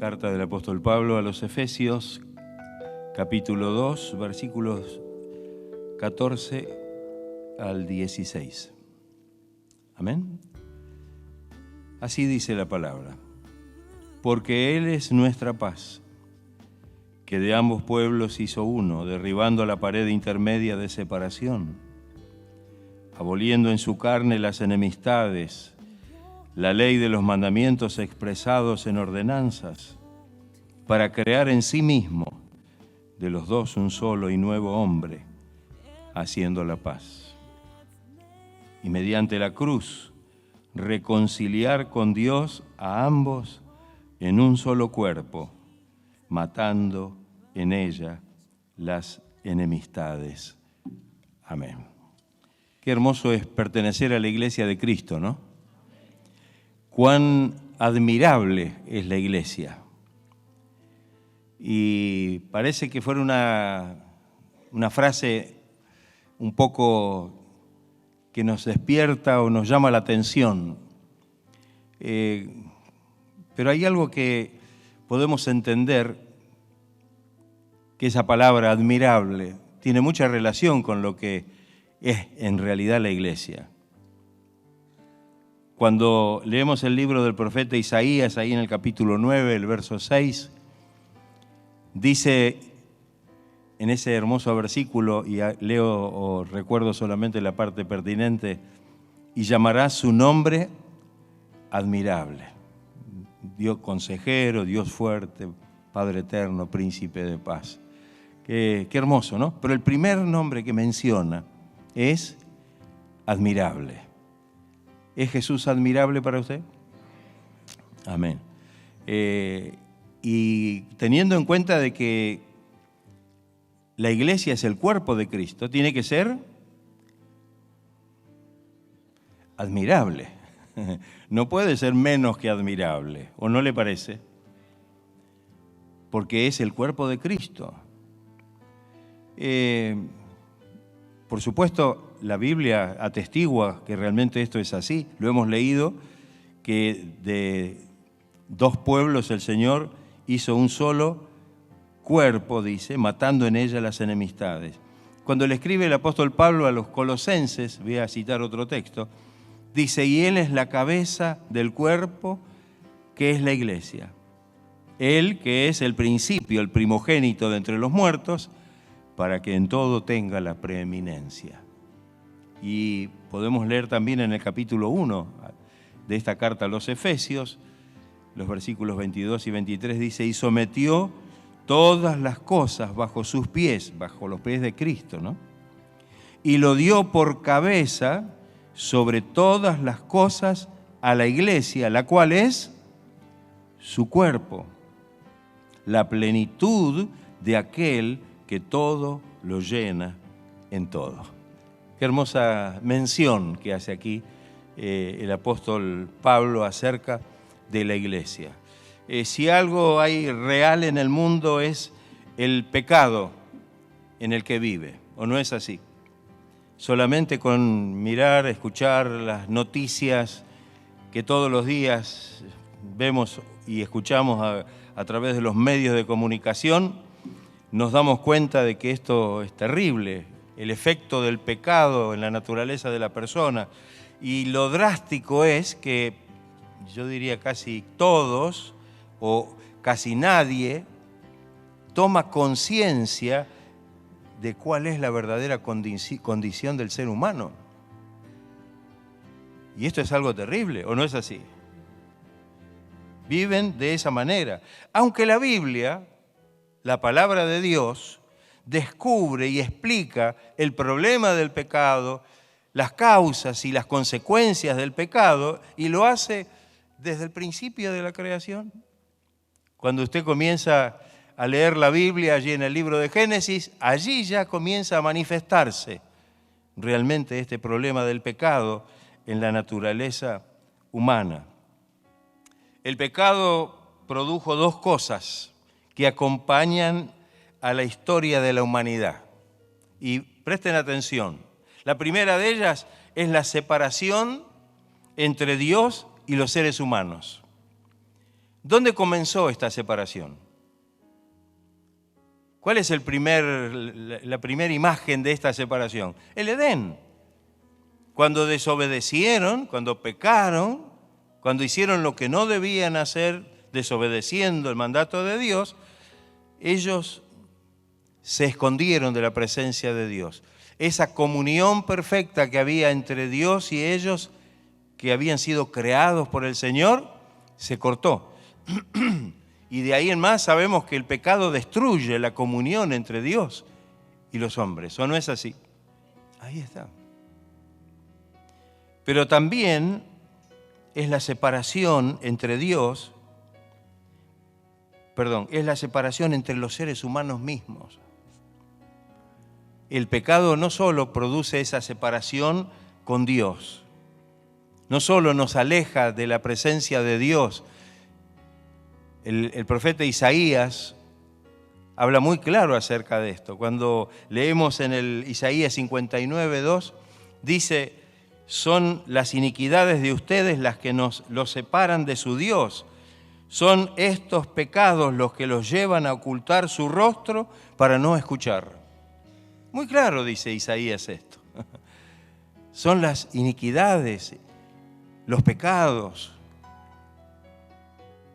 Carta del apóstol Pablo a los Efesios, capítulo 2, versículos 14 al 16. Amén. Así dice la palabra. Porque Él es nuestra paz, que de ambos pueblos hizo uno, derribando la pared intermedia de separación, aboliendo en su carne las enemistades, la ley de los mandamientos expresados en ordenanzas, para crear en sí mismo de los dos un solo y nuevo hombre, haciendo la paz. Y mediante la cruz, reconciliar con Dios a ambos en un solo cuerpo, matando en ella las enemistades. Amén. Qué hermoso es pertenecer a la iglesia de Cristo, ¿no? Cuán admirable es la iglesia. Y parece que fuera una frase un poco que nos despierta o nos llama la atención. Pero hay algo que podemos entender, que esa palabra admirable tiene mucha relación con lo que es en realidad la iglesia. Cuando leemos el libro del profeta Isaías, ahí en el capítulo 9, el verso 6, dice en ese hermoso versículo, y leo o recuerdo solamente la parte pertinente, y llamará su nombre admirable. Dios consejero, Dios fuerte, Padre eterno, príncipe de paz. Qué hermoso, ¿no? Pero el primer nombre que menciona es admirable. ¿Es Jesús admirable para usted? Amén. Y teniendo en cuenta de que la iglesia es el cuerpo de Cristo, tiene que ser admirable. No puede ser menos que admirable, ¿o no le parece? Porque es el cuerpo de Cristo. Por supuesto, la Biblia atestigua que realmente esto es así. Lo hemos leído, que de dos pueblos el Señor hizo un solo cuerpo, dice, matando en ella las enemistades. Cuando le escribe el apóstol Pablo a los Colosenses, voy a citar otro texto, dice, y Él es la cabeza del cuerpo, que es la iglesia. Él, que es el principio, el primogénito de entre los muertos, para que en todo tenga la preeminencia. Y podemos leer también en el capítulo 1 de esta carta a los Efesios, los versículos 22 y 23, dice, y sometió todas las cosas bajo sus pies, bajo los pies de Cristo, ¿no? Y lo dio por cabeza sobre todas las cosas a la iglesia, la cual es su cuerpo, la plenitud de aquel que todo lo llena en todo. Qué hermosa mención que hace aquí el apóstol Pablo acerca de la iglesia. Si algo hay real en el mundo es el pecado en el que vive, ¿o no es así? Solamente con mirar, escuchar las noticias que todos los días vemos y escuchamos a través de los medios de comunicación, nos damos cuenta de que esto es terrible, el efecto del pecado en la naturaleza de la persona. Y lo drástico es que, yo diría casi todos, o casi nadie, toma conciencia de cuál es la verdadera condición del ser humano. Y esto es algo terrible, ¿o no es así? Viven de esa manera. Aunque la Biblia, la palabra de Dios, descubre y explica el problema del pecado, las causas y las consecuencias del pecado, y lo hace desde el principio de la creación. Cuando usted comienza a leer la Biblia allí en el libro de Génesis, allí ya comienza a manifestarse realmente este problema del pecado en la naturaleza humana. El pecado produjo dos cosas que acompañan a la historia de la humanidad. Y presten atención. La primera de ellas es la separación entre Dios y los seres humanos. ¿Dónde comenzó esta separación? ¿Cuál es la primera imagen de esta separación? El Edén. Cuando desobedecieron, cuando pecaron, cuando hicieron lo que no debían hacer, desobedeciendo el mandato de Dios, ellos se escondieron de la presencia de Dios. Esa comunión perfecta que había entre Dios y ellos, que habían sido creados por el Señor, se cortó. Y de ahí en más sabemos que el pecado destruye la comunión entre Dios y los hombres, ¿o no es así? Ahí está. Pero también es la separación entre es la separación entre los seres humanos mismos. El pecado no solo produce esa separación con Dios, no solo nos aleja de la presencia de Dios. El profeta Isaías habla muy claro acerca de esto. Cuando leemos en el Isaías 59:2, dice: son las iniquidades de ustedes las que los separan de su Dios. Son estos pecados los que los llevan a ocultar su rostro para no escuchar. Muy claro dice Isaías esto. Son las iniquidades, los pecados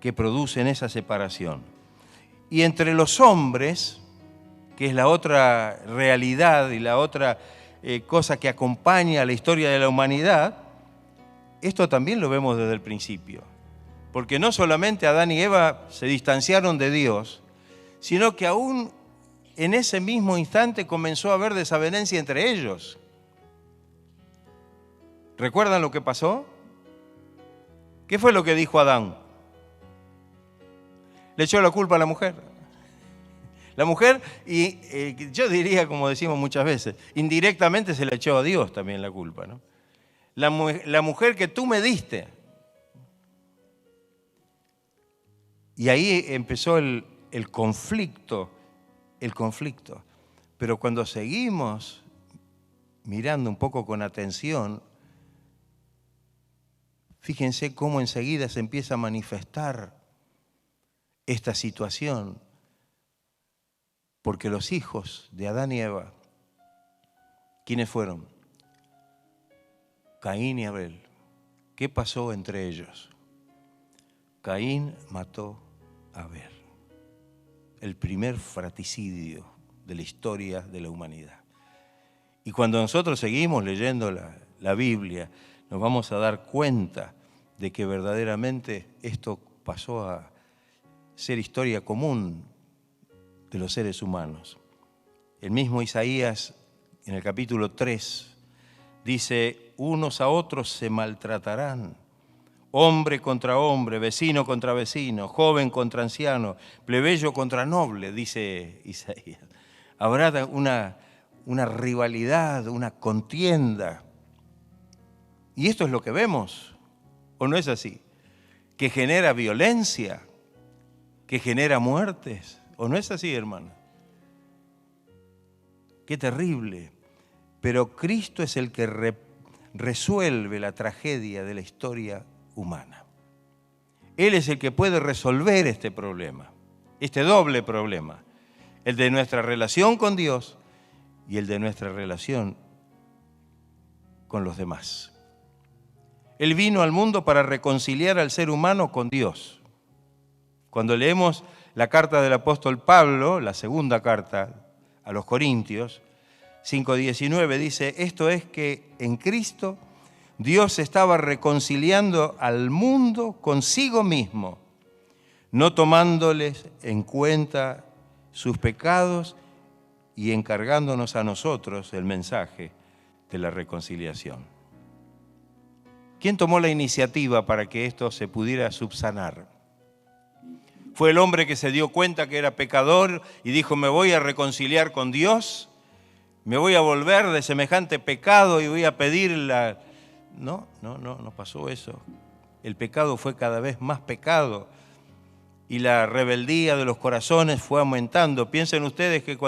que producen esa separación. Y entre los hombres, que es la otra realidad y la otra cosa que acompaña a la historia de la humanidad, esto también lo vemos desde el principio. Porque no solamente Adán y Eva se distanciaron de Dios, sino que aún en ese mismo instante comenzó a haber desavenencia entre ellos. ¿Recuerdan lo que pasó? ¿Qué fue lo que dijo Adán? Le echó la culpa a la mujer. La mujer, y yo diría, como decimos muchas veces, indirectamente se le echó a Dios también la culpa, ¿no? La mujer que tú me diste. Y ahí empezó el conflicto. Pero cuando seguimos mirando un poco con atención, fíjense cómo enseguida se empieza a manifestar esta situación. Porque los hijos de Adán y Eva, ¿quiénes fueron? Caín y Abel. ¿Qué pasó entre ellos? Caín mató a Abel. El primer fratricidio de la historia de la humanidad. Y cuando nosotros seguimos leyendo la Biblia, nos vamos a dar cuenta de que verdaderamente esto pasó a ser historia común de los seres humanos. El mismo Isaías, en el capítulo 3, dice: unos a otros se maltratarán, hombre contra hombre, vecino contra vecino, joven contra anciano, plebeyo contra noble, dice Isaías. Habrá una rivalidad, una contienda. Y esto es lo que vemos, ¿o no es así? Que genera violencia, que genera muertes. ¿O no es así, hermano? Qué terrible. Pero Cristo es el que resuelve la tragedia de la historia humana. Él es el que puede resolver este problema, este doble problema, el de nuestra relación con Dios y el de nuestra relación con los demás. Él vino al mundo para reconciliar al ser humano con Dios. Cuando leemos la carta del apóstol Pablo, la segunda carta a los Corintios, 5:19, dice: esto es que en Cristo Dios estaba reconciliando al mundo consigo mismo, no tomándoles en cuenta sus pecados y encargándonos a nosotros el mensaje de la reconciliación. ¿Quién tomó la iniciativa para que esto se pudiera subsanar? ¿Fue el hombre que se dio cuenta que era pecador y dijo: me voy a reconciliar con Dios? ¿Me voy a volver de semejante pecado y voy a pedir la...? No pasó eso. El pecado fue cada vez más pecado y la rebeldía de los corazones fue aumentando. Piensen ustedes que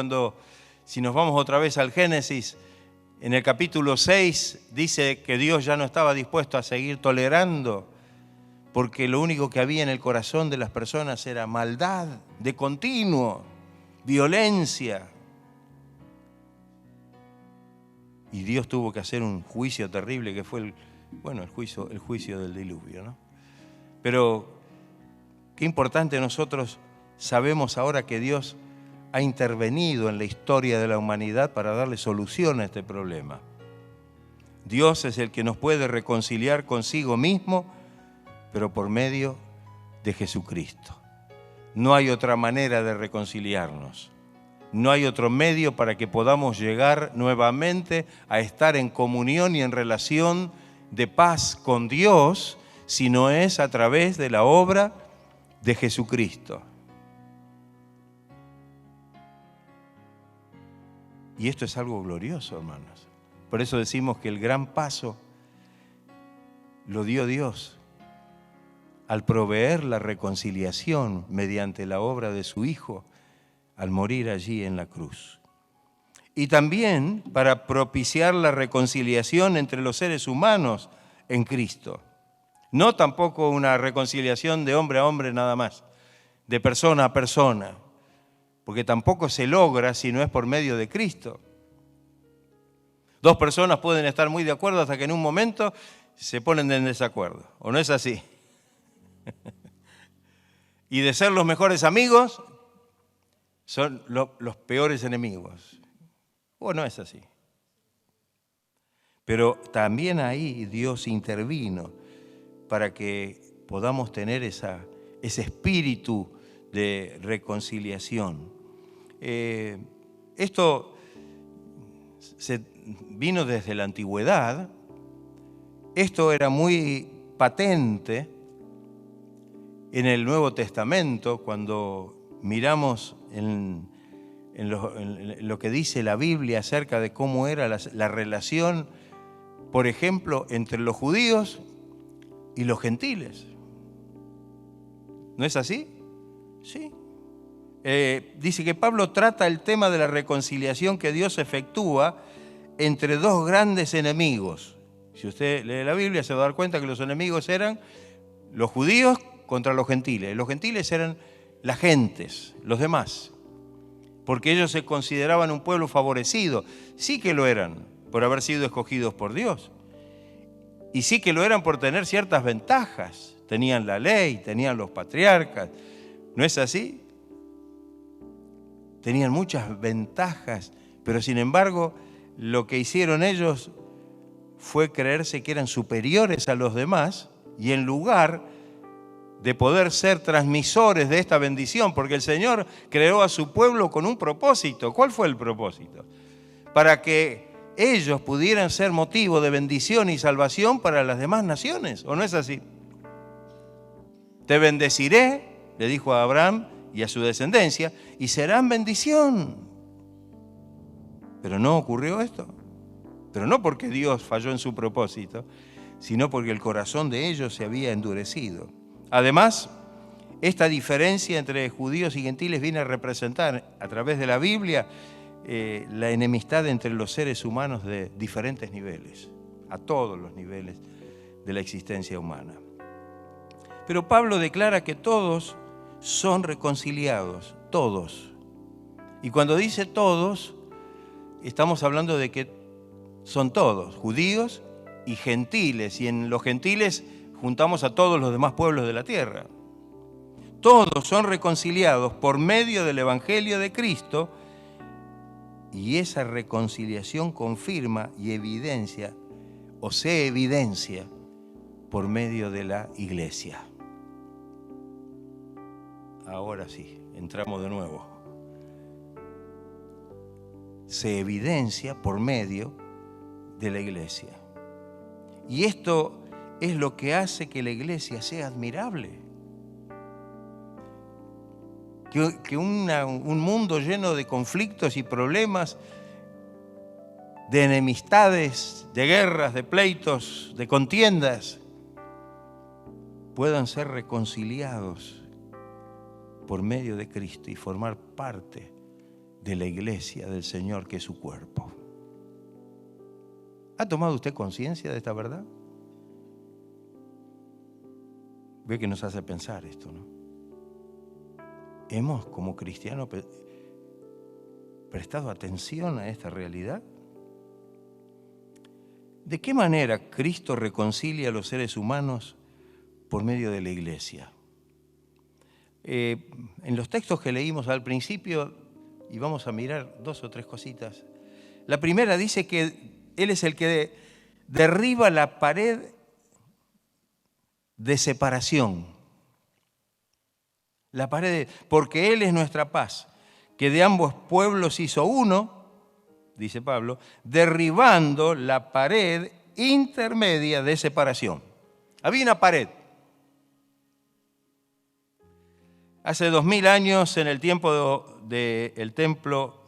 si nos vamos otra vez al Génesis, en el capítulo 6 dice que Dios ya no estaba dispuesto a seguir tolerando porque lo único que había en el corazón de las personas era maldad de continuo, violencia. Y Dios tuvo que hacer un juicio terrible que fue el juicio del diluvio, ¿no? Pero qué importante, nosotros sabemos ahora que Dios ha intervenido en la historia de la humanidad para darle solución a este problema. Dios es el que nos puede reconciliar consigo mismo, pero por medio de Jesucristo. No hay otra manera de reconciliarnos. No hay otro medio para que podamos llegar nuevamente a estar en comunión y en relación de paz con Dios, si no es a través de la obra de Jesucristo. Y esto es algo glorioso, hermanos. Por eso decimos que el gran paso lo dio Dios al proveer la reconciliación mediante la obra de su Hijo, al morir allí en la cruz. Y también para propiciar la reconciliación entre los seres humanos en Cristo. No tampoco una reconciliación de hombre a hombre nada más, de persona a persona, porque tampoco se logra si no es por medio de Cristo. Dos personas pueden estar muy de acuerdo hasta que en un momento se ponen en desacuerdo, ¿o no es así? Y de ser los mejores amigos, son los peores enemigos. ¿O no es así? Pero también ahí Dios intervino para que podamos tener ese espíritu de reconciliación. Esto se vino desde la antigüedad. Esto era muy patente en el Nuevo Testamento, cuando miramos en lo que dice la Biblia acerca de cómo era la relación, por ejemplo, entre los judíos y los gentiles. ¿No es así? Sí. Dice que Pablo trata el tema de la reconciliación que Dios efectúa entre dos grandes enemigos. Si usted lee la Biblia se va a dar cuenta que los enemigos eran los judíos contra los gentiles. Los gentiles eran las gentes, los demás, porque ellos se consideraban un pueblo favorecido. Sí que lo eran por haber sido escogidos por Dios. Y sí que lo eran por tener ciertas ventajas. Tenían la ley, tenían los patriarcas. ¿No es así? Tenían muchas ventajas, pero sin embargo, lo que hicieron ellos fue creerse que eran superiores a los demás y en lugar de poder ser transmisores de esta bendición, porque el Señor creó a su pueblo con un propósito. ¿Cuál fue el propósito? Para que ellos pudieran ser motivo de bendición y salvación para las demás naciones, ¿o no es así? Te bendeciré, le dijo a Abraham y a su descendencia, y serán bendición. Pero no ocurrió esto. Pero no porque Dios falló en su propósito, sino porque el corazón de ellos se había endurecido. Además, esta diferencia entre judíos y gentiles viene a representar, a través de la Biblia, la enemistad entre los seres humanos de diferentes niveles, a todos los niveles de la existencia humana. Pero Pablo declara que todos son reconciliados, todos. Y cuando dice todos, estamos hablando de que son todos, judíos y gentiles, y en los gentiles juntamos a todos los demás pueblos de la tierra. Todos son reconciliados por medio del Evangelio de Cristo, y esa reconciliación confirma y evidencia, o se evidencia, por medio de la iglesia. Ahora sí, entramos de nuevo. Se evidencia por medio de la iglesia. Y esto es lo que hace que la iglesia sea admirable. Que un mundo lleno de conflictos y problemas, de enemistades, de guerras, de pleitos, de contiendas, puedan ser reconciliados por medio de Cristo y formar parte de la iglesia del Señor, que es su cuerpo. ¿Ha tomado usted conciencia de esta verdad? Ve que nos hace pensar esto, ¿no? ¿Hemos como cristianos prestado atención a esta realidad? ¿De qué manera Cristo reconcilia a los seres humanos por medio de la iglesia? En los textos que leímos al principio, y vamos a mirar 2 o 3 cositas. La primera dice que Él es el que derriba la pared de separación. La pared, porque Él es nuestra paz, que de ambos pueblos hizo uno, dice Pablo, derribando la pared intermedia de separación. Había una pared. Hace 2000 años, en el tiempo del templo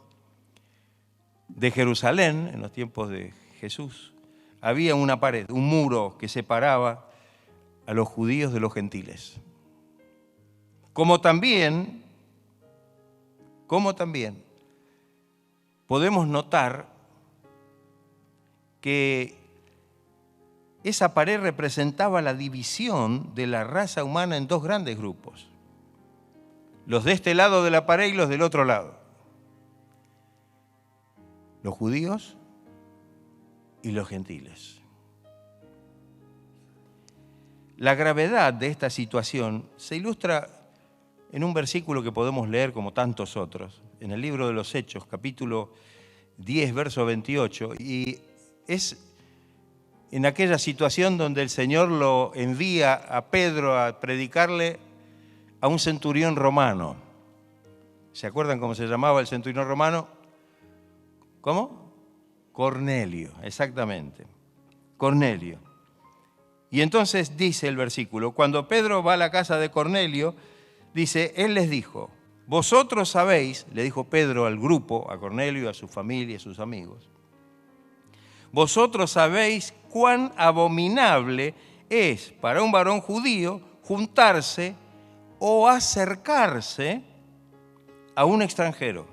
de Jerusalén, en los tiempos de Jesús, había una pared, un muro que separaba a los judíos de los gentiles. Como también podemos notar que esa pared representaba la división de la raza humana en 2 grandes grupos. Los de este lado de la pared y los del otro lado. Los judíos y los gentiles. La gravedad de esta situación se ilustra en un versículo que podemos leer como tantos otros, en el libro de los Hechos, capítulo 10, verso 28, y es en aquella situación donde el Señor lo envía a Pedro a predicarle a un centurión romano. ¿Se acuerdan cómo se llamaba el centurión romano? ¿Cómo? Cornelio, exactamente. Cornelio. Y entonces dice el versículo, cuando Pedro va a la casa de Cornelio, dice, él les dijo, vosotros sabéis, le dijo Pedro al grupo, a Cornelio, a su familia, a sus amigos, vosotros sabéis cuán abominable es para un varón judío juntarse o acercarse a un extranjero.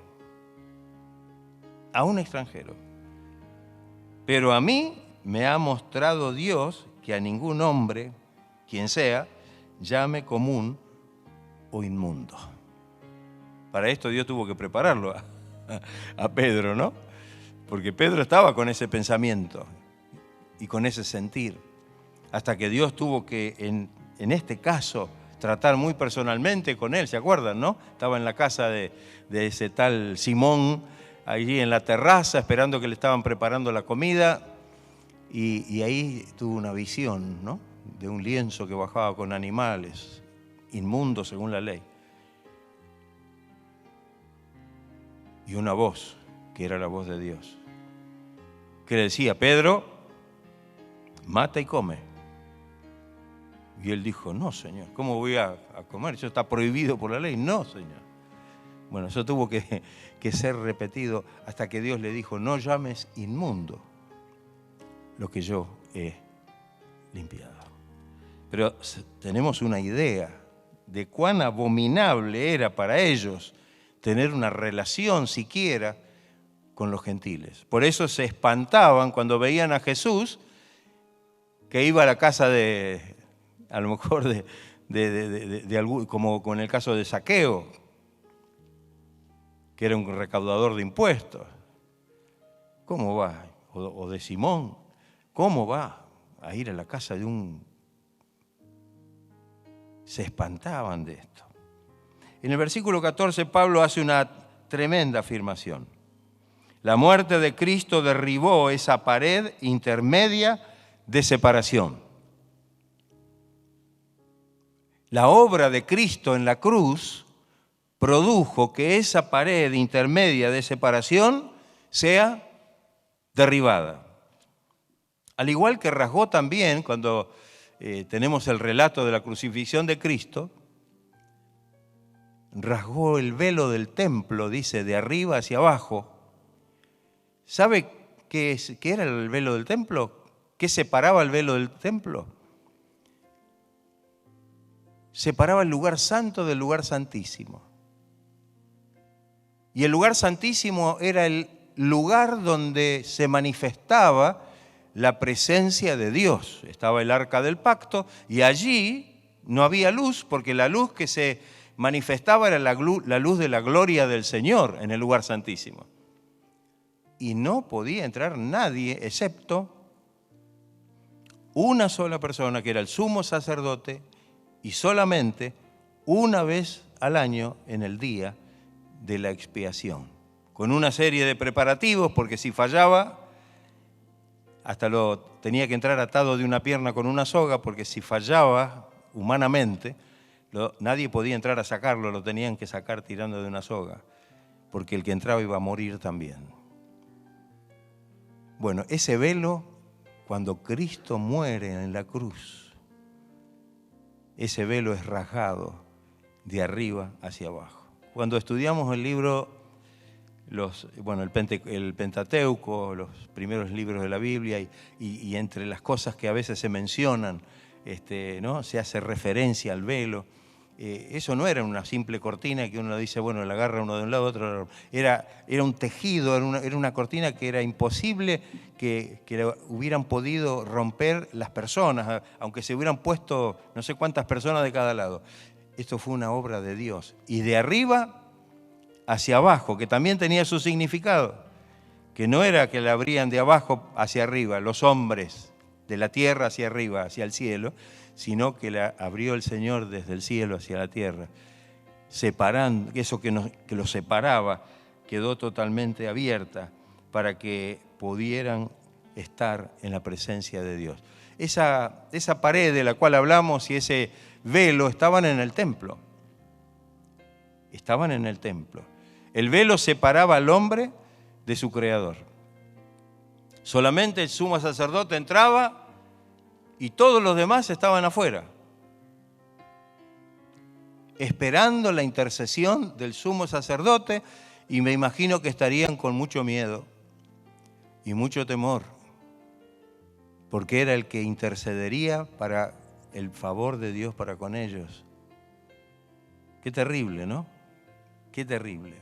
A un extranjero. Pero a mí me ha mostrado Dios que a ningún hombre, quien sea, llame común o inmundo. Para esto Dios tuvo que prepararlo a Pedro, ¿no? Porque Pedro estaba con ese pensamiento y con ese sentir, hasta que Dios tuvo que, en este caso, tratar muy personalmente con él, ¿se acuerdan, no? Estaba en la casa de ese tal Simón, allí en la terraza, esperando que le estaban preparando la comida, y ahí tuvo una visión, ¿no? De un lienzo que bajaba con animales, inmundos según la ley. Y una voz, que era la voz de Dios, que le decía, Pedro, mata y come. Y él dijo, no, Señor, ¿cómo voy a comer? Eso está prohibido por la ley. No, Señor. Bueno, eso tuvo que ser repetido hasta que Dios le dijo, no llames inmundo lo que yo he limpiado. Pero tenemos una idea de cuán abominable era para ellos tener una relación siquiera con los gentiles. Por eso se espantaban cuando veían a Jesús que iba a la casa de, a lo mejor de algún, como con el caso de Zaqueo, que era un recaudador de impuestos. ¿Cómo va? O de Simón, ¿cómo va a ir a la casa de un...? Se espantaban de esto. En el versículo 14, Pablo hace una tremenda afirmación. La muerte de Cristo derribó esa pared intermedia de separación. La obra de Cristo en la cruz produjo que esa pared intermedia de separación sea derribada. Al igual que rasgó también, cuando tenemos el relato de la crucifixión de Cristo, rasgó el velo del templo, dice, de arriba hacia abajo. ¿Sabe qué era el velo del templo? ¿Qué separaba el velo del templo? Separaba el lugar santo del lugar santísimo. Y el lugar santísimo era el lugar donde se manifestaba la presencia de Dios. Estaba el arca del pacto y allí No había luz porque la luz que se manifestaba era la luz de la gloria del Señor en el lugar santísimo. Y no podía entrar nadie excepto una sola persona, que era el sumo sacerdote, y solamente una vez al año en el día de la expiación, con una serie de preparativos, porque si fallaba, hasta lo tenía que entrar atado de una pierna con una soga, porque si fallaba humanamente, nadie podía entrar a sacarlo, lo tenían que sacar tirando de una soga, porque el que entraba iba a morir también. Bueno, ese velo, cuando Cristo muere en la cruz, ese velo es rasgado de arriba hacia abajo. Cuando estudiamos el libro, el Pentateuco, los primeros libros de la Biblia, y entre las cosas que a veces se mencionan, ¿no?, se hace referencia al velo. Eso no era una simple cortina que uno dice, bueno, la agarra uno de un lado, otro. Era un tejido, era una cortina que era imposible que hubieran podido romper las personas, aunque se hubieran puesto no sé cuántas personas de cada lado. Esto fue una obra de Dios. Y de arriba hacia abajo, que también tenía su significado, que no era que la abrían de abajo hacia arriba, los hombres, de la tierra hacia arriba, hacia el cielo, sino que la abrió el Señor desde el cielo hacia la tierra, separando, eso que los separaba quedó totalmente abierta para que pudieran estar en la presencia de Dios. Esa pared de la cual hablamos y ese velo estaban en el templo. Estaban en el templo. El velo separaba al hombre de su creador. Solamente el sumo sacerdote entraba y todos los demás estaban afuera, esperando la intercesión del sumo sacerdote, y me imagino que estarían con mucho miedo y mucho temor, porque era el que intercedería para el favor de Dios para con ellos. Qué terrible, ¿no? Qué terrible.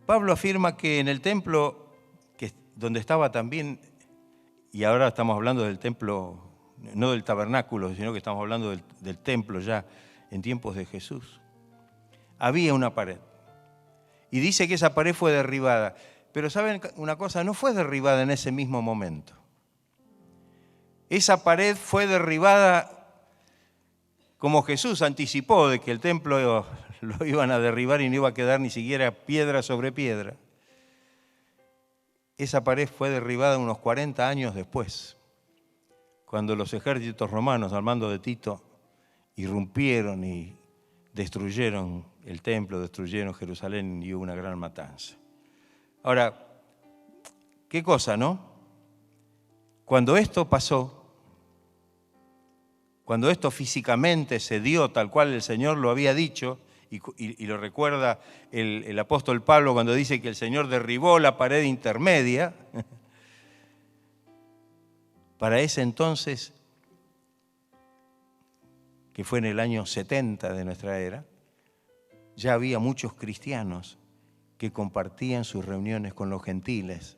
Pablo afirma que en el templo, donde estaba también, y ahora estamos hablando del templo, no del tabernáculo, sino que estamos hablando del templo ya en tiempos de Jesús, había una pared. Y dice que esa pared fue derribada. Pero ¿saben una cosa? No fue derribada en ese mismo momento. Esa pared fue derribada como Jesús anticipó de que el templo lo iban a derribar y no iba a quedar ni siquiera piedra sobre piedra. Esa pared fue derribada unos 40 años después, cuando los ejércitos romanos al mando de Tito irrumpieron y destruyeron el templo, destruyeron Jerusalén y hubo una gran matanza. Ahora, qué cosa, ¿no? Cuando esto pasó, cuando esto físicamente se dio tal cual el Señor lo había dicho, y lo recuerda el apóstol Pablo cuando dice que el Señor derribó la pared intermedia, para ese entonces, que fue en el año 70 de nuestra era, ya había muchos cristianos que compartían sus reuniones con los gentiles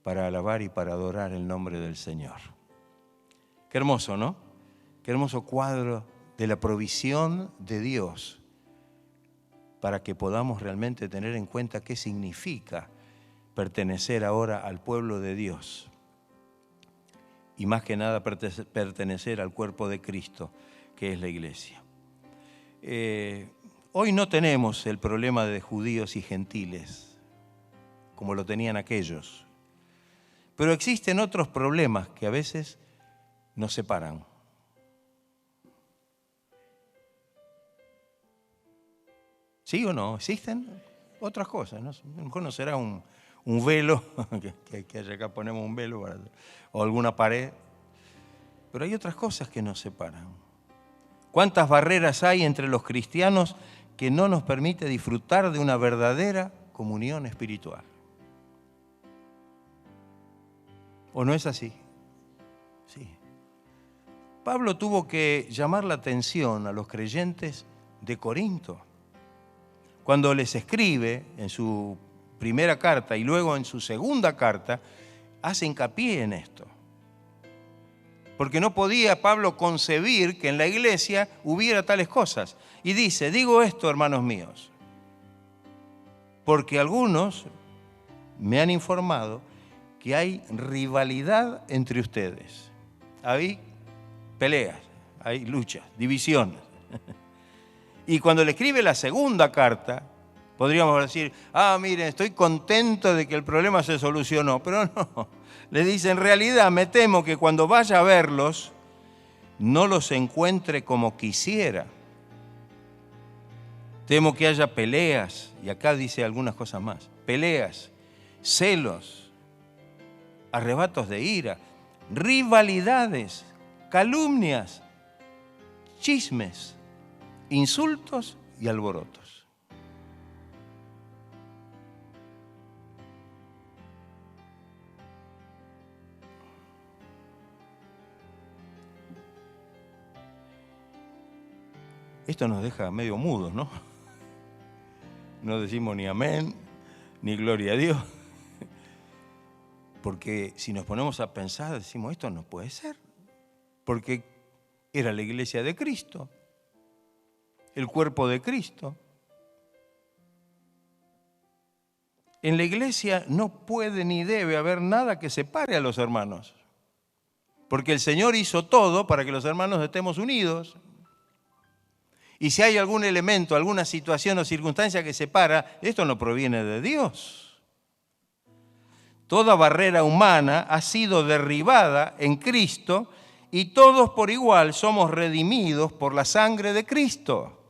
para alabar y para adorar el nombre del Señor. Qué hermoso, ¿no? Qué hermoso cuadro de la provisión de Dios para que podamos realmente tener en cuenta qué significa pertenecer ahora al pueblo de Dios y más que nada pertenecer al cuerpo de Cristo, que es la iglesia. Hoy no tenemos el problema de judíos y gentiles, como lo tenían aquellos, pero existen otros problemas que a veces nos separan. ¿Sí o no? ¿Existen otras cosas? ¿No? A lo mejor no será un velo, que acá ponemos un velo, o alguna pared, pero hay otras cosas que nos separan. ¿Cuántas barreras hay entre los cristianos que no nos permite disfrutar de una verdadera comunión espiritual? ¿O no es así? Sí. Pablo tuvo que llamar la atención a los creyentes de Corinto. Cuando les escribe en su primera carta y luego en su segunda carta, hace hincapié en esto. porque no podía Pablo concebir que en la iglesia hubiera tales cosas. Y dice, digo esto, hermanos míos, porque algunos me han informado que hay rivalidad entre ustedes. Hay peleas, hay luchas, divisiones. Y cuando le escribe la segunda carta, podríamos decir, miren, estoy contento de que el problema se solucionó. Pero no, le dice, en realidad me temo que cuando vaya a verlos, no los encuentre como quisiera. Temo que haya peleas, y acá dice algunas cosas más, peleas, celos, arrebatos de ira, rivalidades, calumnias, chismes, insultos y alborotos. Esto nos deja medio mudos, ¿no? No decimos ni amén, ni gloria a Dios. Porque si nos ponemos a pensar, decimos, esto no puede ser. Porque era la iglesia de Cristo, el cuerpo de Cristo. En la iglesia no puede ni debe haber nada que separe a los hermanos. Porque el Señor hizo todo para que los hermanos estemos unidos. Y si hay algún elemento, alguna situación o circunstancia que separa, esto no proviene de Dios. Toda barrera humana ha sido derribada en Cristo y todos por igual somos redimidos por la sangre de Cristo.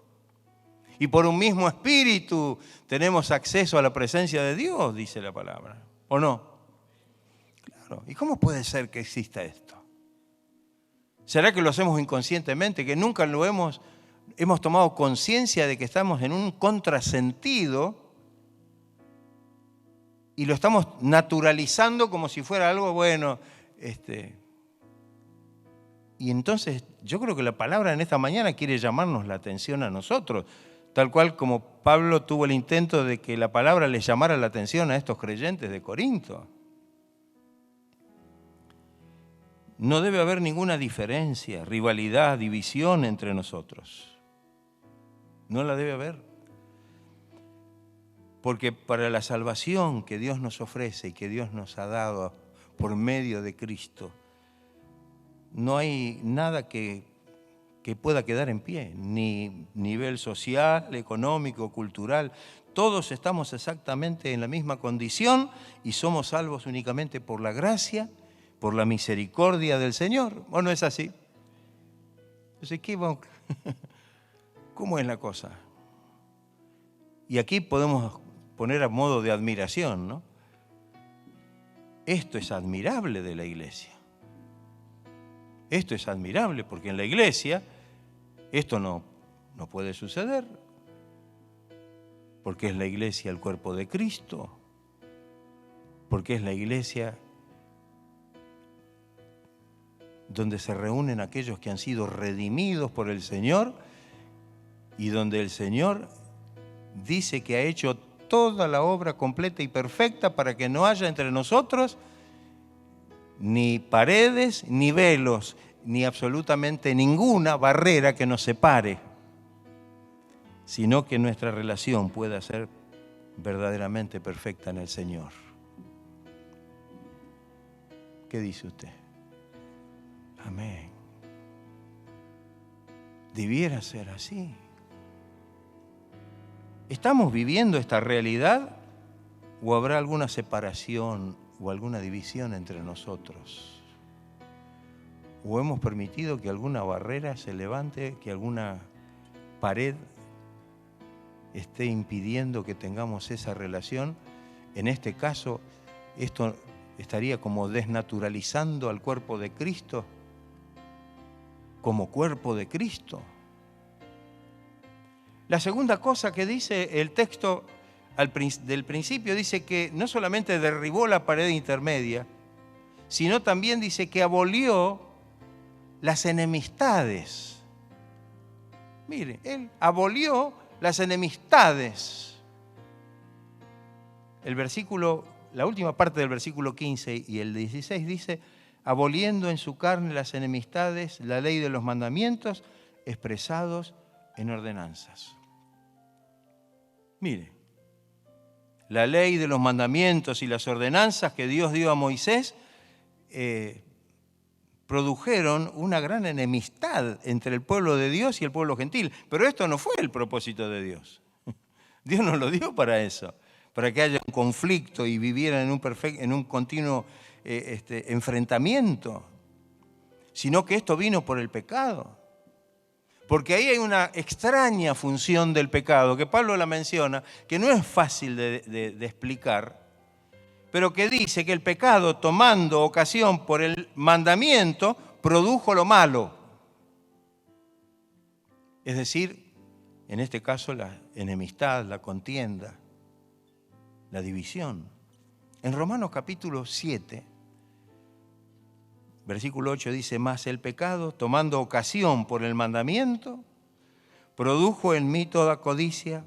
Y por un mismo espíritu tenemos acceso a la presencia de Dios, dice la palabra. ¿O no? Claro. ¿Y cómo puede ser que exista esto? ¿Será que lo hacemos inconscientemente, que nunca lo hemos tomado conciencia de que estamos en un contrasentido y lo estamos naturalizando como si fuera algo bueno? Y entonces yo creo que la palabra en esta mañana quiere llamarnos la atención a nosotros, tal cual como Pablo tuvo el intento de que la palabra les llamara la atención a estos creyentes de Corinto. No debe haber ninguna diferencia, rivalidad, división entre nosotros. No la debe haber. Porque para la salvación que Dios nos ofrece y que Dios nos ha dado por medio de Cristo, no hay nada que pueda quedar en pie, ni nivel social, económico, cultural. Todos estamos exactamente en la misma condición y somos salvos únicamente por la gracia, por la misericordia del Señor. ¿O no es así? Entonces, ¿cómo es la cosa? Y aquí podemos poner a modo de admiración, ¿no? Esto es admirable de la iglesia. Esto es admirable porque en la iglesia esto no puede suceder. Porque es la iglesia el cuerpo de Cristo. Porque es la iglesia donde se reúnen aquellos que han sido redimidos por el Señor y donde el Señor dice que ha hecho toda la obra completa y perfecta para que no haya entre nosotros ni paredes, ni velos, ni absolutamente ninguna barrera que nos separe, sino que nuestra relación pueda ser verdaderamente perfecta en el Señor. ¿Qué dice usted? Amén. Debiera ser así. ¿Estamos viviendo esta realidad o habrá alguna separación o alguna división entre nosotros? ¿O hemos permitido que alguna barrera se levante, que alguna pared esté impidiendo que tengamos esa relación? En este caso, esto estaría como desnaturalizando al cuerpo de Cristo, como cuerpo de Cristo. La segunda cosa que dice el texto del principio, dice que no solamente derribó la pared intermedia, sino también dice que abolió las enemistades. Mire, él abolió las enemistades. La última parte del versículo 15 y el 16 dice, aboliendo en su carne las enemistades, la ley de los mandamientos expresados en ordenanzas. Mire, la ley de los mandamientos y las ordenanzas que Dios dio a Moisés produjeron una gran enemistad entre el pueblo de Dios y el pueblo gentil. Pero esto no fue el propósito de Dios. Dios no lo dio para eso, para que haya un conflicto y vivieran en un continuo enfrentamiento, sino que esto vino por el pecado. Porque ahí hay una extraña función del pecado, que Pablo la menciona, que no es fácil de explicar, pero que dice que el pecado, tomando ocasión por el mandamiento, produjo lo malo. Es decir, en este caso la enemistad, la contienda, la división. En Romanos capítulo 7, versículo 8 dice, mas el pecado, tomando ocasión por el mandamiento, produjo en mí toda codicia,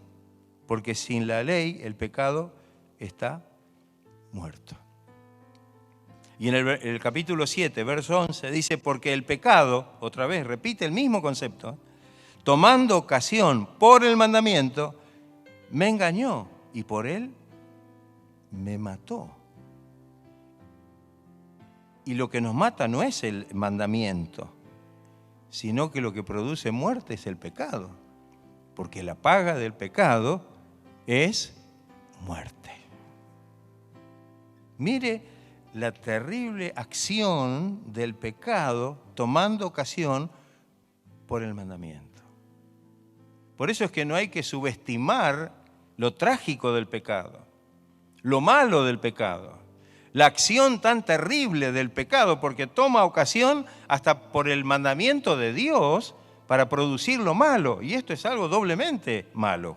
porque sin la ley el pecado está muerto. Y en el capítulo 7, verso 11, dice, porque el pecado, otra vez, repite el mismo concepto, tomando ocasión por el mandamiento, me engañó y por él me mató. Y lo que nos mata no es el mandamiento, sino que lo que produce muerte es el pecado, porque la paga del pecado es muerte. Mire la terrible acción del pecado tomando ocasión por el mandamiento. Por eso es que no hay que subestimar lo trágico del pecado, lo malo del pecado, la acción tan terrible del pecado, porque toma ocasión hasta por el mandamiento de Dios para producir lo malo, y esto es algo doblemente malo.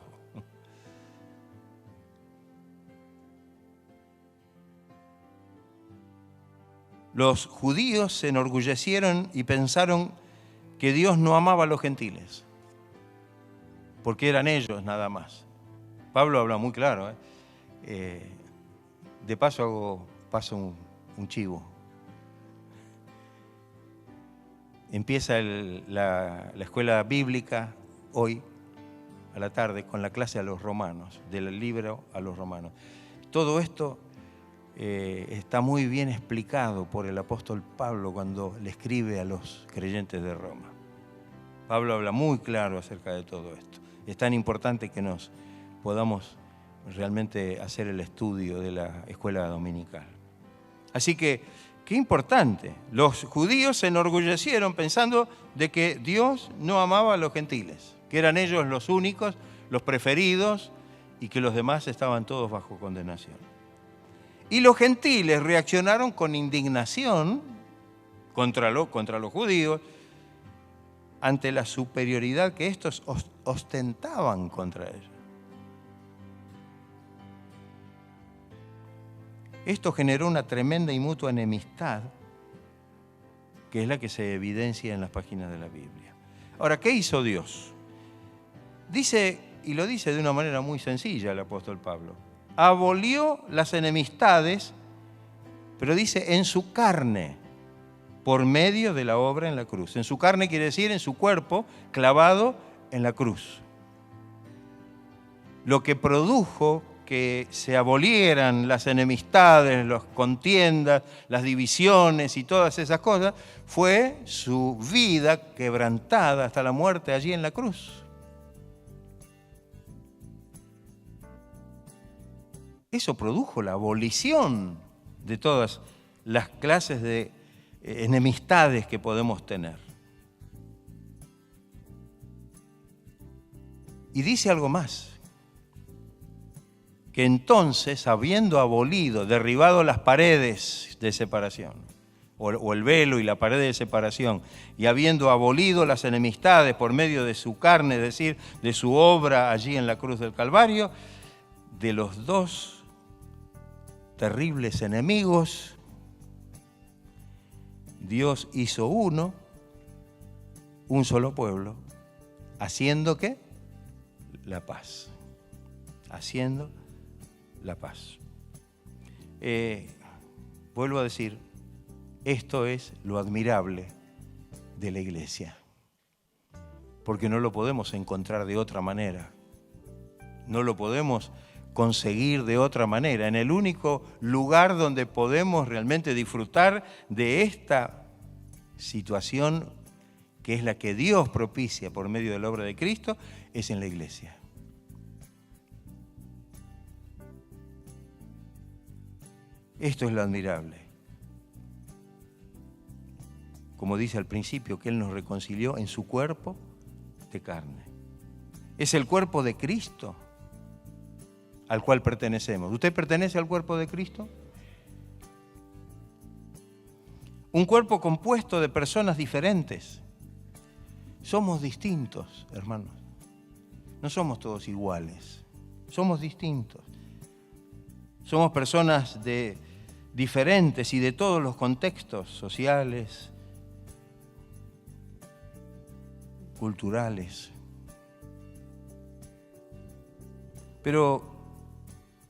Los judíos se enorgullecieron y pensaron que Dios no amaba a los gentiles, porque eran ellos nada más. Pablo habla muy claro. De paso paso un chivo. Empieza la escuela bíblica hoy a la tarde con la clase a los romanos, del libro a los romanos. Todo esto está muy bien explicado por el apóstol Pablo cuando le escribe a los creyentes de Roma. Pablo habla muy claro acerca de todo esto. Es tan importante que nos podamos realmente hacer el estudio de la escuela dominical. Así que, qué importante. Los judíos se enorgullecieron pensando de que Dios no amaba a los gentiles, que eran ellos los únicos, los preferidos, y que los demás estaban todos bajo condenación. Y los gentiles reaccionaron con indignación contra los judíos ante la superioridad que estos ostentaban contra ellos. Esto generó una tremenda y mutua enemistad, que es la que se evidencia en las páginas de la Biblia. Ahora, ¿qué hizo Dios? Dice, y lo dice de una manera muy sencilla el apóstol Pablo, abolió las enemistades, pero dice en su carne, por medio de la obra en la cruz. En su carne quiere decir en su cuerpo, clavado en la cruz. Lo que produjo que se abolieran las enemistades, las contiendas, las divisiones y todas esas cosas, fue su vida quebrantada hasta la muerte allí en la cruz. Eso produjo la abolición de todas las clases de enemistades que podemos tener. Y dice algo más, que entonces, habiendo abolido, derribado las paredes de separación, o el velo y la pared de separación, y habiendo abolido las enemistades por medio de su carne, es decir, de su obra allí en la cruz del Calvario, de los dos terribles enemigos, Dios hizo un solo pueblo, haciendo ¿qué? La paz. Haciendo la paz. Vuelvo a decir, Esto es lo admirable de la iglesia, porque no lo podemos encontrar de otra manera, no lo podemos conseguir de otra manera. En el único lugar donde podemos realmente disfrutar de esta situación, que es la que Dios propicia por medio de la obra de Cristo, es en la iglesia. Esto es lo admirable. Como dice al principio, que Él nos reconcilió en su cuerpo de carne. Es el cuerpo de Cristo al cual pertenecemos. ¿Usted pertenece al cuerpo de Cristo? Un cuerpo compuesto de personas diferentes. Somos distintos, hermanos. No somos todos iguales. Somos distintos. Somos personas diferentes y de todos los contextos sociales, culturales. Pero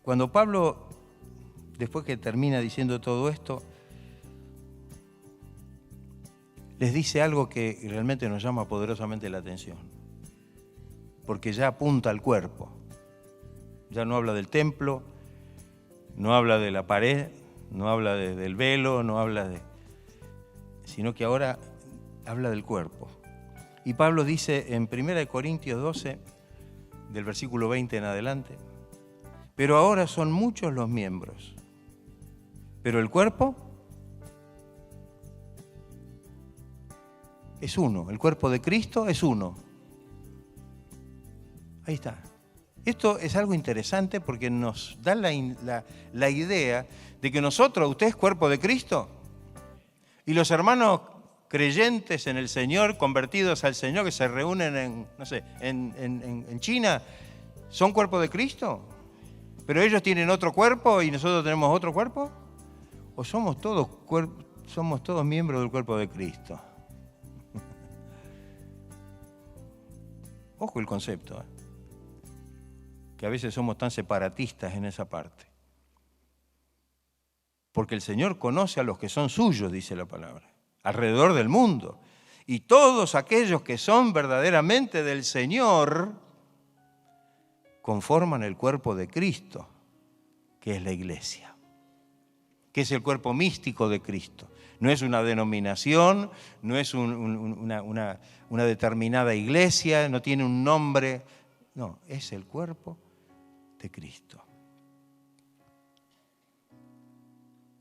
cuando Pablo, después que termina diciendo todo esto, les dice algo que realmente nos llama poderosamente la atención, porque ya apunta al cuerpo. Ya no habla del templo, no habla de la pared, no habla del velo, no habla sino que ahora habla del cuerpo. Y Pablo dice en 1 Corintios 12, del versículo 20 en adelante: pero ahora son muchos los miembros, pero el cuerpo es uno, el cuerpo de Cristo es uno. Ahí está. Esto es algo interesante porque nos da la idea de que nosotros, usted es cuerpo de Cristo, y los hermanos creyentes en el Señor, convertidos al Señor, que se reúnen en China, son cuerpo de Cristo. ¿Pero ellos tienen otro cuerpo y nosotros tenemos otro cuerpo? ¿O somos todos miembros del cuerpo de Cristo? Ojo el concepto, que a veces somos tan separatistas en esa parte. Porque el Señor conoce a los que son suyos, dice la palabra, alrededor del mundo. Y todos aquellos que son verdaderamente del Señor conforman el cuerpo de Cristo, que es la iglesia, que es el cuerpo místico de Cristo. No es una denominación, no es una determinada iglesia, no tiene un nombre, no, es el cuerpo de Cristo.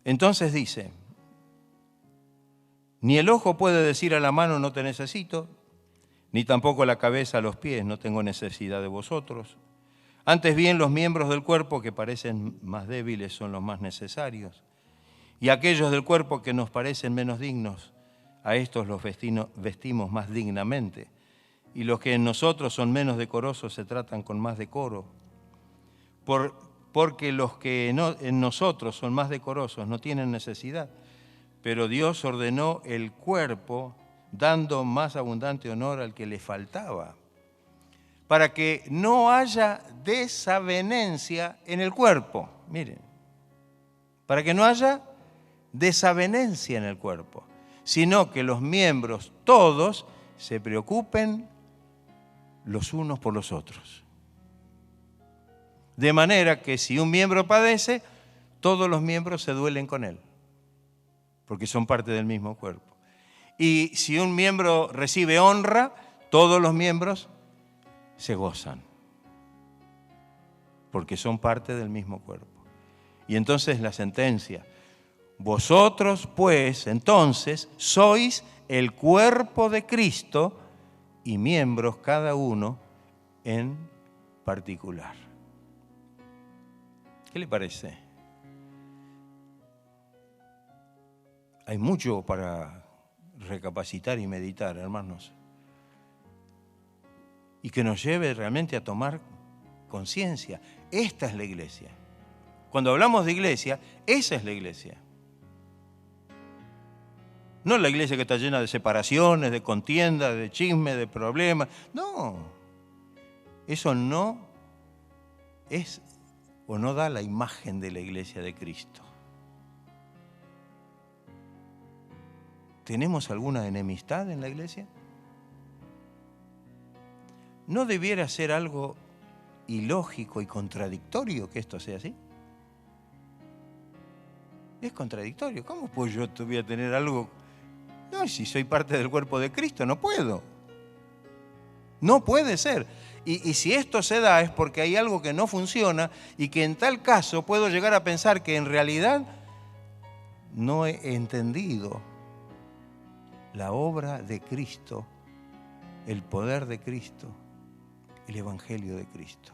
Entonces dice: ni el ojo puede decir a la mano no te necesito, ni tampoco la cabeza a los pies no tengo necesidad de vosotros. Antes bien, los miembros del cuerpo que parecen más débiles son los más necesarios, y aquellos del cuerpo que nos parecen menos dignos, a estos los vestimos más dignamente, y los que en nosotros son menos decorosos se tratan con más decoro. Porque los que en nosotros son más decorosos no tienen necesidad, pero Dios ordenó el cuerpo dando más abundante honor al que le faltaba, para que no haya desavenencia en el cuerpo. Miren, para que no haya desavenencia en el cuerpo, sino que los miembros todos se preocupen los unos por los otros. De manera que si un miembro padece, todos los miembros se duelen con él, porque son parte del mismo cuerpo. Y si un miembro recibe honra, todos los miembros se gozan, porque son parte del mismo cuerpo. Y entonces la sentencia: vosotros pues entonces sois el cuerpo de Cristo y miembros cada uno en particular. ¿Qué le parece? Hay mucho para recapacitar y meditar, hermanos, y que nos lleve realmente a tomar conciencia. Esta es la iglesia. Cuando hablamos de iglesia, esa es la iglesia. No la iglesia que está llena de separaciones, de contiendas, de chismes, de problemas. No, eso no es o no da la imagen de la iglesia de Cristo. ¿Tenemos alguna enemistad en la iglesia? ¿No debiera ser algo ilógico y contradictorio que esto sea así? Es contradictorio. ¿Cómo pues yo voy a tener algo? No, si soy parte del cuerpo de Cristo, no puedo. No puede ser. Y si esto se da es porque hay algo que no funciona y que en tal caso puedo llegar a pensar que en realidad no he entendido la obra de Cristo, el poder de Cristo, el Evangelio de Cristo.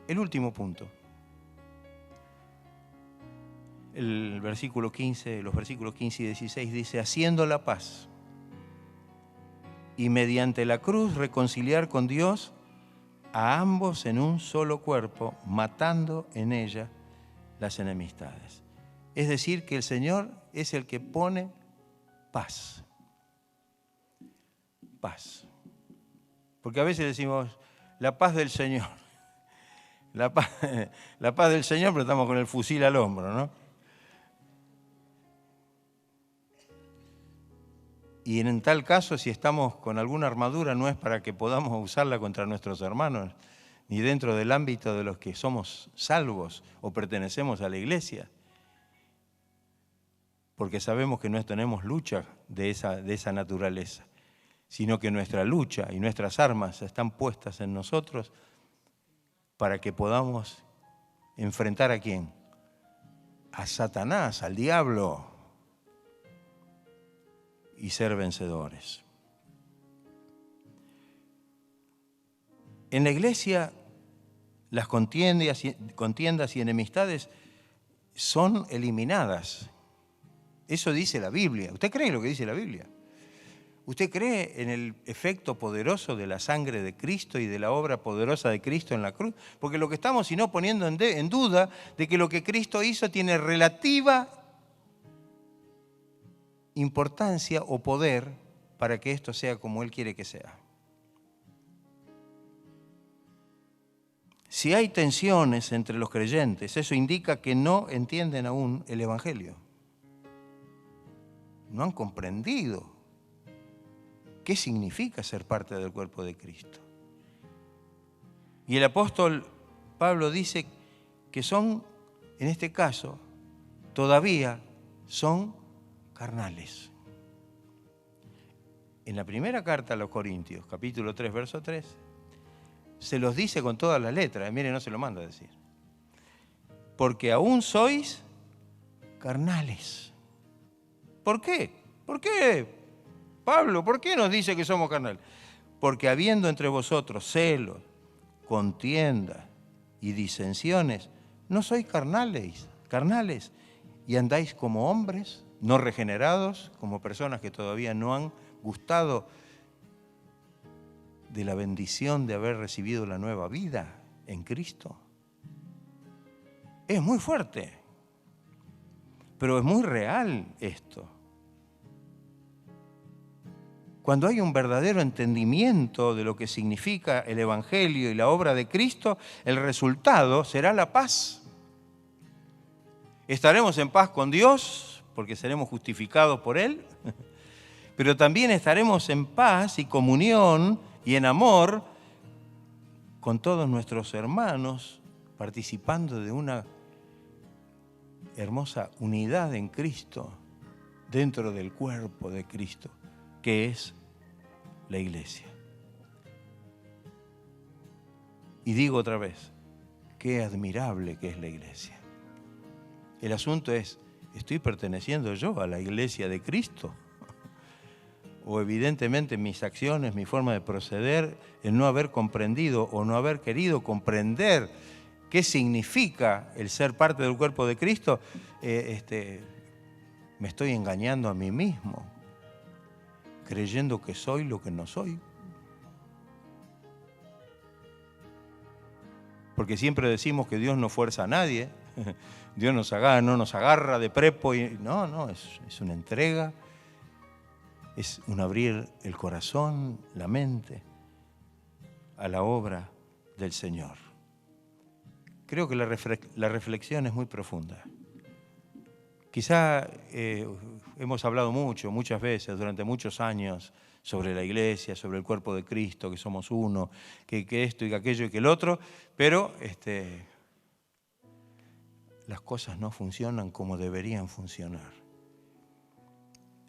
El último punto. El versículo 15, los versículos 15 y 16 dice, haciendo la paz y mediante la cruz reconciliar con Dios a ambos en un solo cuerpo, matando en ella las enemistades. Es decir, que el Señor es el que pone paz. Paz. Porque a veces decimos, la paz del Señor. La paz del Señor, pero estamos con el fusil al hombro, ¿no? Y en tal caso, si estamos con alguna armadura, no es para que podamos usarla contra nuestros hermanos, ni dentro del ámbito de los que somos salvos o pertenecemos a la iglesia. Porque sabemos que no tenemos lucha de esa naturaleza, sino que nuestra lucha y nuestras armas están puestas en nosotros para que podamos enfrentar ¿a quién? A Satanás, al diablo, y ser vencedores. En la iglesia, las contiendas y enemistades son eliminadas. Eso dice la Biblia. ¿Usted cree lo que dice la Biblia? ¿Usted cree en el efecto poderoso de la sangre de Cristo y de la obra poderosa de Cristo en la cruz? Porque lo que estamos sino poniendo en duda de que lo que Cristo hizo tiene relativa importancia o poder para que esto sea como Él quiere que sea. Si hay tensiones entre los creyentes, eso indica que no entienden aún el Evangelio. No han comprendido qué significa ser parte del cuerpo de Cristo. Y el apóstol Pablo dice que son, en este caso, todavía son carnales. En la primera carta a los Corintios, capítulo 3, verso 3, se los dice con todas las letras. Mire, no se lo manda a decir. Porque aún sois carnales. ¿Por qué? ¿Por qué, Pablo? ¿Por qué nos dice que somos carnales? Porque habiendo entre vosotros celos, contienda y disensiones, no sois carnales, y andáis como hombres no regenerados, como personas que todavía no han gustado de la bendición de haber recibido la nueva vida en Cristo. Es muy fuerte, pero es muy real esto. Cuando hay un verdadero entendimiento de lo que significa el Evangelio y la obra de Cristo, el resultado será la paz. Estaremos en paz con Dios, porque seremos justificados por Él, pero también estaremos en paz y comunión y en amor con todos nuestros hermanos, participando de una hermosa unidad en Cristo, dentro del cuerpo de Cristo, que es la iglesia. Y digo otra vez, qué admirable que es la iglesia. El asunto es, ¿estoy perteneciendo yo a la iglesia de Cristo? O evidentemente mis acciones, mi forma de proceder, el no haber comprendido o no haber querido comprender qué significa el ser parte del cuerpo de Cristo, me estoy engañando a mí mismo, creyendo que soy lo que no soy. Porque siempre decimos que Dios no fuerza a nadie, Dios no nos agarra de prepo. No, es una entrega, es un abrir el corazón, la mente a la obra del Señor. Creo que la reflexión es muy profunda. Quizá hemos hablado muchas veces, durante muchos años, sobre la iglesia, sobre el cuerpo de Cristo, que somos uno, que esto y que aquello y que el otro, pero las cosas no funcionan como deberían funcionar.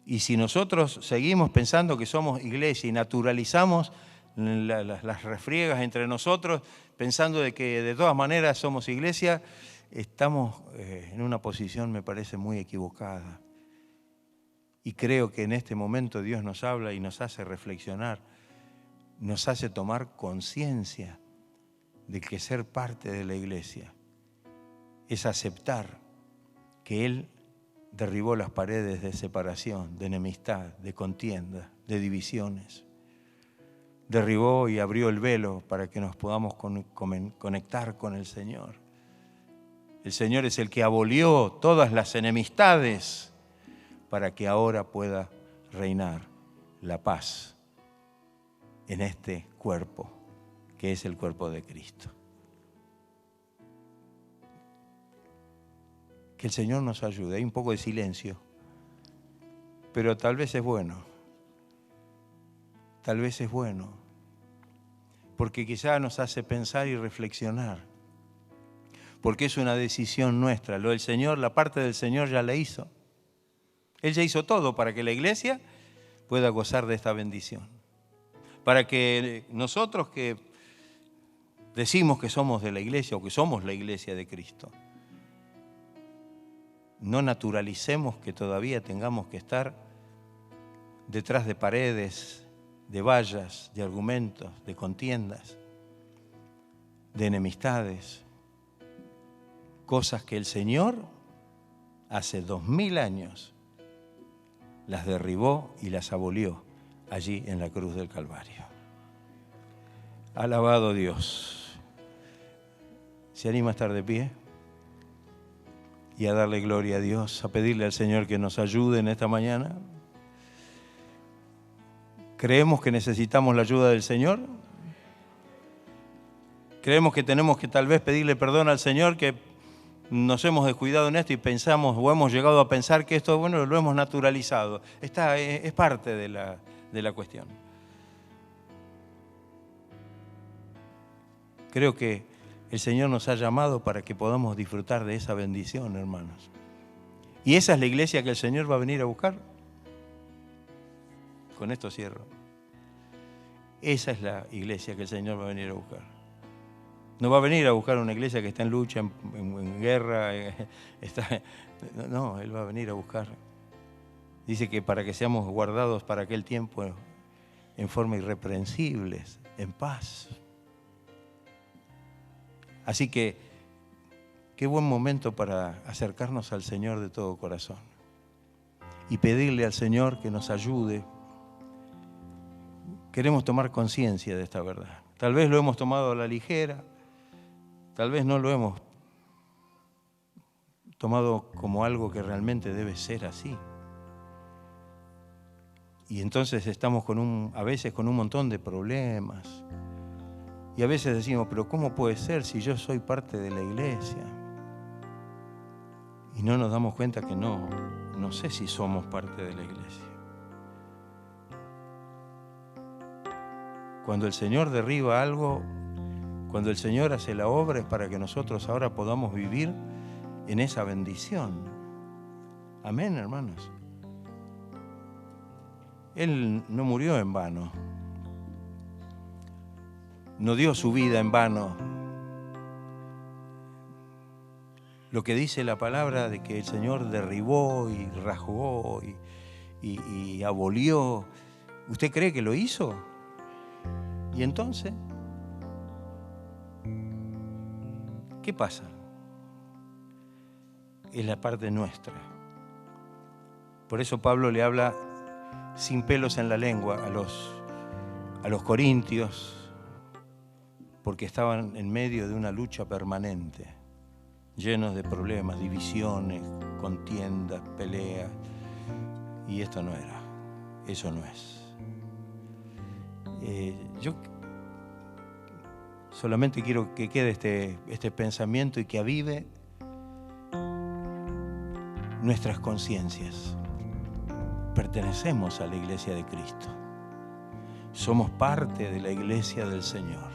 Y si nosotros seguimos pensando que somos iglesia y naturalizamos las refriegas entre nosotros, pensando de que de todas maneras somos iglesia, estamos en una posición, me parece, muy equivocada. Y creo que en este momento Dios nos habla y nos hace reflexionar, nos hace tomar conciencia de que ser parte de la iglesia es aceptar que Él derribó las paredes de separación, de enemistad, de contienda, de divisiones. Derribó y abrió el velo para que nos podamos conectar con el Señor. El Señor es el que abolió todas las enemistades para que ahora pueda reinar la paz en este cuerpo, que es el cuerpo de Cristo. Que el Señor nos ayude. Hay un poco de silencio, pero tal vez es bueno. Tal vez es bueno, porque quizá nos hace pensar y reflexionar, porque es una decisión nuestra. Lo del Señor, la parte del Señor ya la hizo. Él ya hizo todo para que la iglesia pueda gozar de esta bendición. Para que nosotros que decimos que somos de la iglesia o que somos la iglesia de Cristo, no naturalicemos que todavía tengamos que estar detrás de paredes, de vallas, de argumentos, de contiendas, de enemistades, cosas que el Señor hace 2000 años las derribó y las abolió allí en la cruz del Calvario. Alabado Dios. ¿Se anima a estar de pie? Y a darle gloria a Dios, a pedirle al Señor que nos ayude en esta mañana. ¿Creemos que necesitamos la ayuda del Señor? ¿Creemos que tenemos que tal vez pedirle perdón al Señor, que nos hemos descuidado en esto y pensamos o hemos llegado a pensar que esto, bueno, lo hemos naturalizado? Es parte de la cuestión. Creo que el Señor nos ha llamado para que podamos disfrutar de esa bendición, hermanos. Y esa es la iglesia que el Señor va a venir a buscar. Con esto cierro. Esa es la iglesia que el Señor va a venir a buscar. No va a venir a buscar una iglesia que está en lucha, en guerra. No, Él va a venir a buscar. Dice que para que seamos guardados para aquel tiempo en forma irreprensibles, en paz. Así que, qué buen momento para acercarnos al Señor de todo corazón y pedirle al Señor que nos ayude. Queremos tomar conciencia de esta verdad. Tal vez lo hemos tomado a la ligera, tal vez no lo hemos tomado como algo que realmente debe ser así. Y entonces estamos a veces con un montón de problemas. Y a veces decimos, pero ¿cómo puede ser si yo soy parte de la iglesia? Y no nos damos cuenta que no sé si somos parte de la iglesia. Cuando el Señor derriba algo, cuando el Señor hace la obra, es para que nosotros ahora podamos vivir en esa bendición. Amén, hermanos. Él no murió en vano. No dio su vida en vano. Lo que dice la palabra de que el Señor derribó y rasgó y abolió, ¿usted cree que lo hizo? ¿Y entonces? ¿Qué pasa? Es la parte nuestra. Por eso Pablo le habla sin pelos en la lengua a los corintios, porque estaban en medio de una lucha permanente, llenos de problemas, divisiones, contiendas, peleas, y esto no era, eso no es. Yo solamente quiero que quede este pensamiento y que avive nuestras conciencias. Pertenecemos a la iglesia de Cristo. Somos parte de la iglesia del Señor,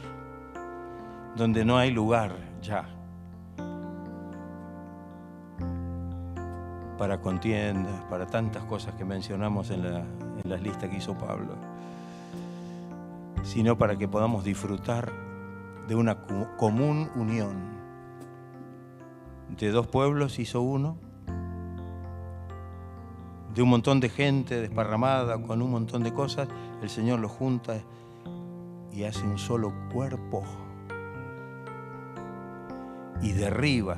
donde no hay lugar ya para contiendas, para tantas cosas que mencionamos en las listas que hizo Pablo, sino para que podamos disfrutar de una común unión. De dos pueblos hizo uno, de un montón de gente desparramada con un montón de cosas, el Señor los junta y hace un solo cuerpo y derriba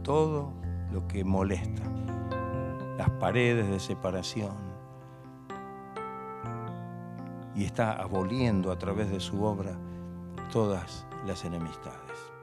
todo lo que molesta, las paredes de separación, y está aboliendo a través de su obra todas las enemistades.